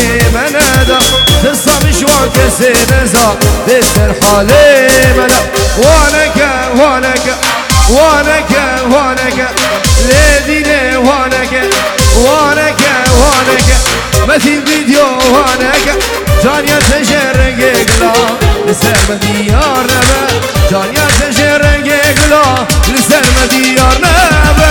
بي منادا تصم شوان كسي نزا بسر حالي ملا وانك ليديني وانك مثل فيديو وانك جانيا تجرق قلا لسلم ديار نبا جانيا تجرق قلا لسلم ديار نبا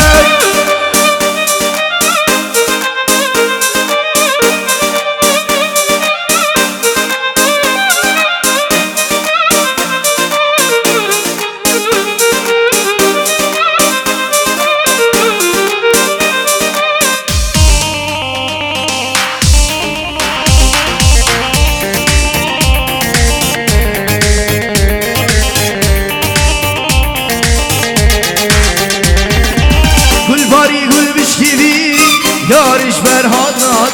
يارش فرهاد نهاد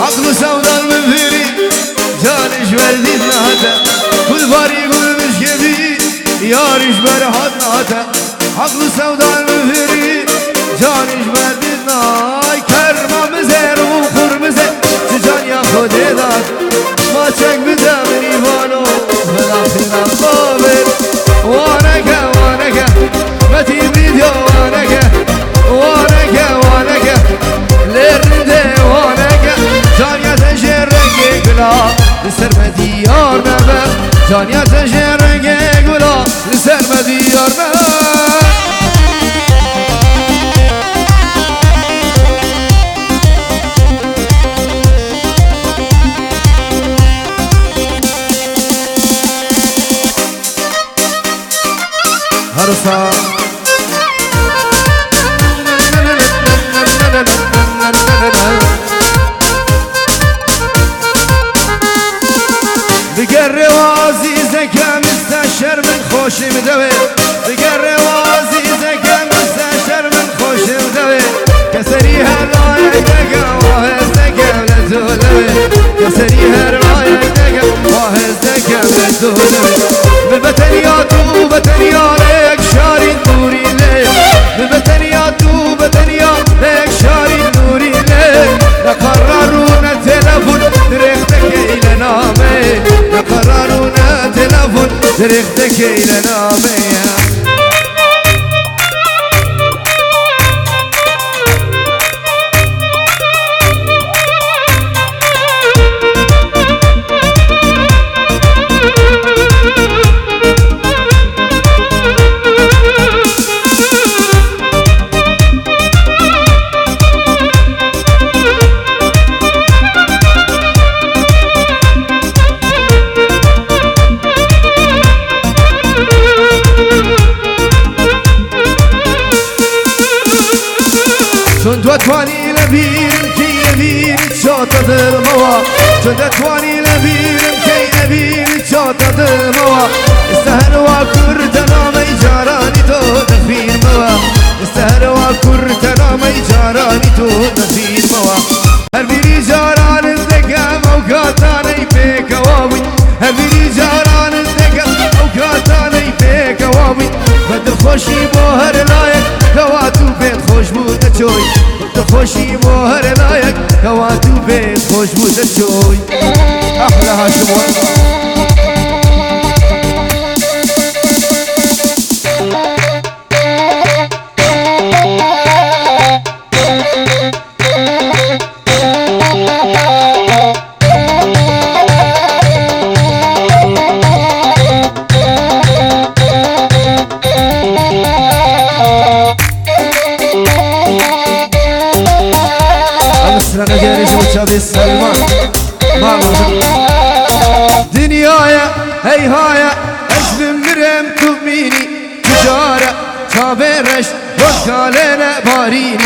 عقل سودان مفيري جانش وردید نهاده كل باری گل مشکبی یارش فرهاد نهاده عقل سودان مفيري جانش وردید نهاد کرمم زیر و خرمزه جان یا خود داد ما چک بدم نیوانو بلاخینا قابل وانکه متی ویدیو وانکه لرده وانك جانيا تجرق قلا لسر مديار نبا جانيا تجرق قلا لسر مديار نبا هرسا بقر وازيزك مستشر من خوش مدوي بقر وازيزك مستشر من خوش مدوي كسريها رايتك وهزك لزولوي كسريها رايتك وهزك لزولوي ببتنياتو بتنيالك شاري نوري ليك ببتنياتو بتنيالك شاري نوري ليك لقررون التلفون درختك إلى نامي لقررون التلفون درختك إلى نامي چون توانی لبیرم کی لبیر چاتا دل موا چون توانی لبیرم کی لبیر چاتا دل موا استهر و کرتنا می جارانی تو نفیر موا استهر و کرتنا می جارانی تو نفیر موا هر بیری جاران دکم اوکاتانی پیک وابی هر بیری جاران دکم اوکاتانی پیک وابی بدل خوشی با هر لایق کواتو بیت خوش بود چوی بدل خوشی با هر لایق کواتو بیت خوش بود چوی احلى هاشم بالسلمان دنيايا هيهايا أجل مرم تؤميني تجارة تابرش وكالنا باريني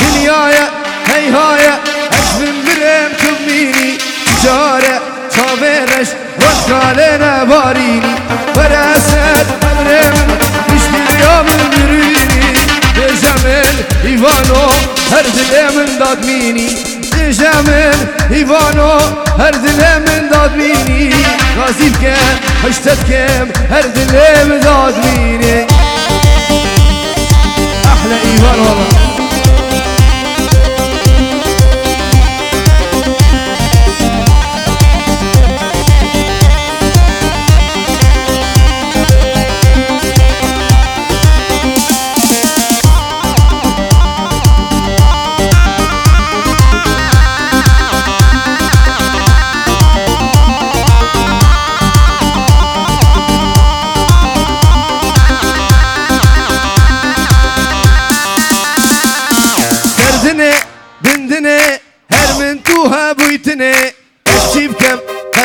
دنيايا هيهايا أجل مرم تؤميني تجارة تابرش وكالنا باريني براسات أمرم مشكل يوم المريني بجمل إيفانو هرد الأمن دادميني جامل إيفانو هرد من داد بيني غازي بكام هشتت كام هرد من داد بيني أحلى إيفانو والله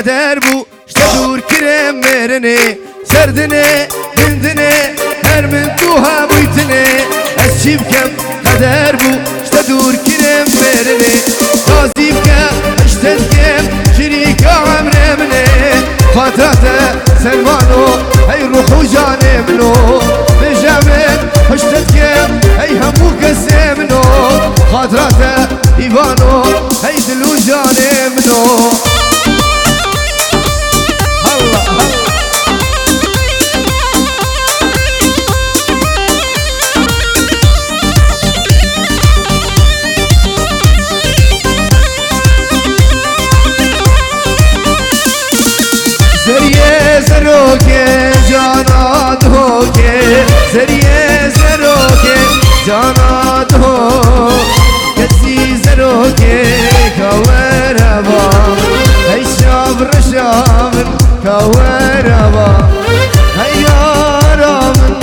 قدر بو شتدور كرم مرني سردني بندني هر من توها بويتني أشي بكم قدر بو شتدور كرم مرني قاضي بكم اشتدكم شريك عمر مني خاطرته سلمانو هي روح وجاني منو بجامل اشتدكم هي همو قسمنو خاطرته ايوانو هي دل وجاني منو زریه زروکه جانات هوکه زریه زروکه جانات هو کسی زروکه کوروا هی شاب رشامن کوروا هی یارامن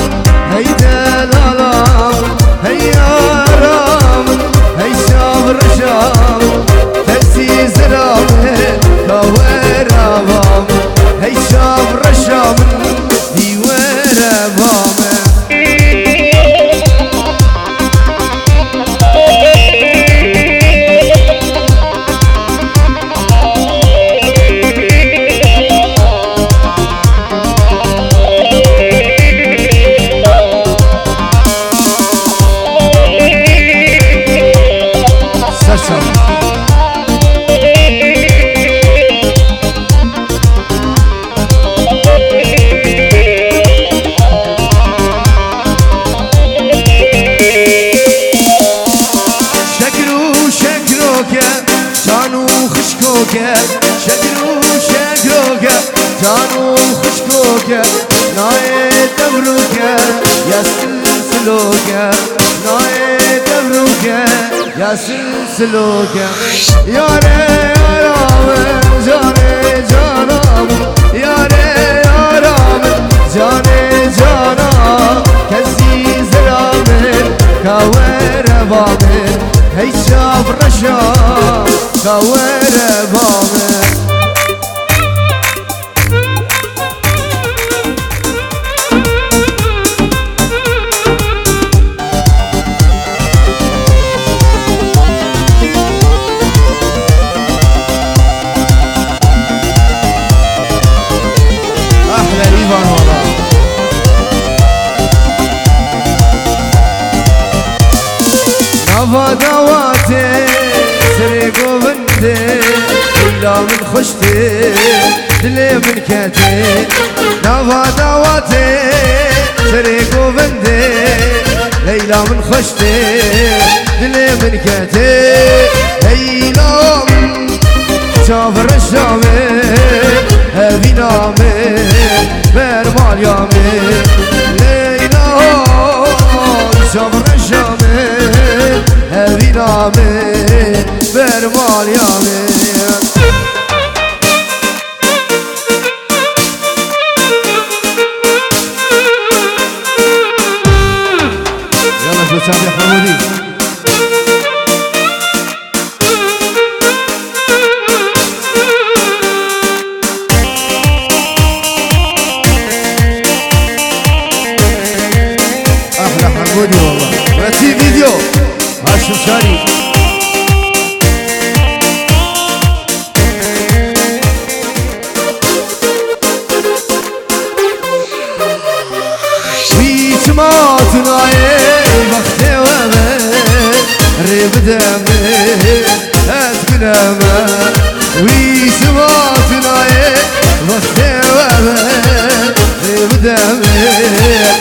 هی دلالامن هی یارامن هی شاب رشامن کسی زرامن کوروا هی شاب رشامن دیواره بامه شکرو شکروکه جانو خوشکوکه نای دبروکه یا سلسلوکه نای دبروکه یا سلسلوکه یاره یارامن جانه جانم یاره یارامن جانه جانم کسی زرامن کاوره بامن هی شاب رشام کاوره بامن احلى ايفان والله نفا دواتي سري قوبندي إلا من خشتي دلي من كاتي نفا دواتي سري قوبندي ليلى من خشتي دلي من كاتي ليلى من شاف الرشامي هذي نامي برمال يامي ليلى شاف الرشامي هذي نامي برمال يامي يلا شو سامي حمودي احلى حمودي والله ونسي فيديو هاشم شاري ما تناي بختي ومن ريب دمي أتكلم ويش ما تناي بختي ومن ريب دمي